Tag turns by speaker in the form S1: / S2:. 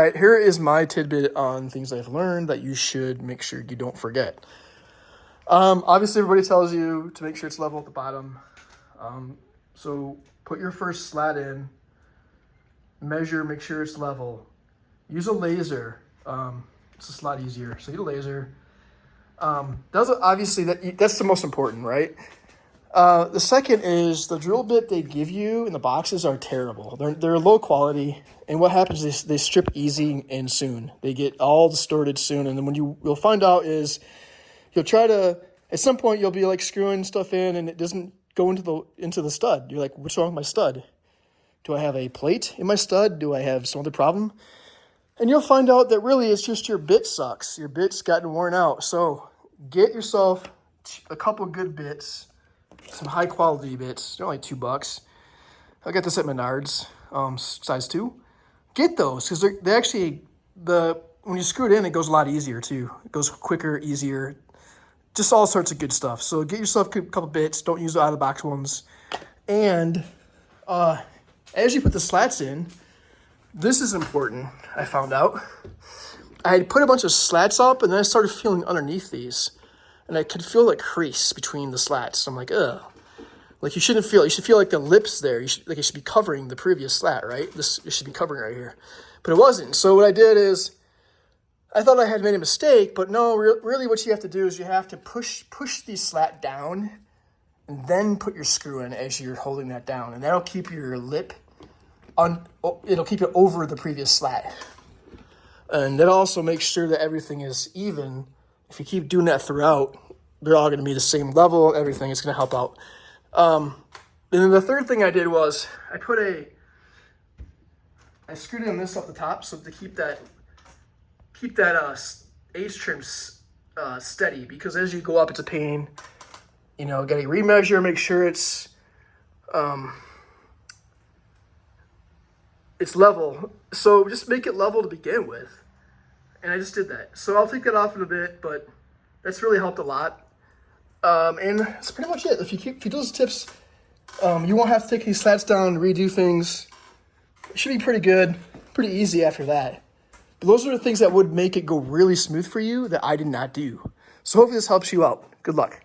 S1: All right, here is my tidbit on things I've learned that you should make sure you don't forget. Obviously, everybody tells you to make sure it's level at the bottom. So put your first slat in, measure, make sure it's level. Use a laser. It's just a lot easier. So use a laser. That's the most important, right? The second is the drill bit they give you in the boxes are terrible. They're low quality, and what happens is they strip easy and soon. They get all distorted soon, and then what you'll find out is you'll try to, at some point you'll be like screwing stuff in and it doesn't go into the stud. You're like, what's wrong with my stud? Do I have a plate in my stud? Do I have some other problem? And you'll find out that really it's just your bit sucks. Your bit's gotten worn out. So get yourself a couple good bits, some high quality bits. They're only $2. I got this at Menards, size 2. Get those because they actually, when you screw it in, it goes a lot easier too. It goes quicker, easier, just all sorts of good stuff. So get yourself a couple bits. Don't use the out of the box ones. And as you put the slats in, this is important, I found out. I had put a bunch of slats up, and then I started feeling underneath these. And I could feel like crease between the slats. I'm like, ugh. Like you shouldn't feel it. You should feel like the lips there. It should be covering the previous slat, right? It should be covering right here. But it wasn't. So what I did is, I thought I had made a mistake, but no, really what you have to do is you have to push the slat down and then put your screw in as you're holding that down. And that'll keep your lip it'll keep it over the previous slat. And that also makes sure that everything is even. If you keep doing that throughout, they're all going to be the same level. Everything is going to help out. And then the third thing I did was I screwed in this off the top so to keep that H trim steady, because as you go up, it's a pain. You know, got to remeasure, make sure it's level. So just make it level to begin with. And I just did that. So I'll take that off in a bit, but that's really helped a lot. And that's pretty much it. If you do those tips, you won't have to take these slats down and redo things. It should be pretty good, pretty easy after that. But those are the things that would make it go really smooth for you that I did not do. So hopefully this helps you out. Good luck.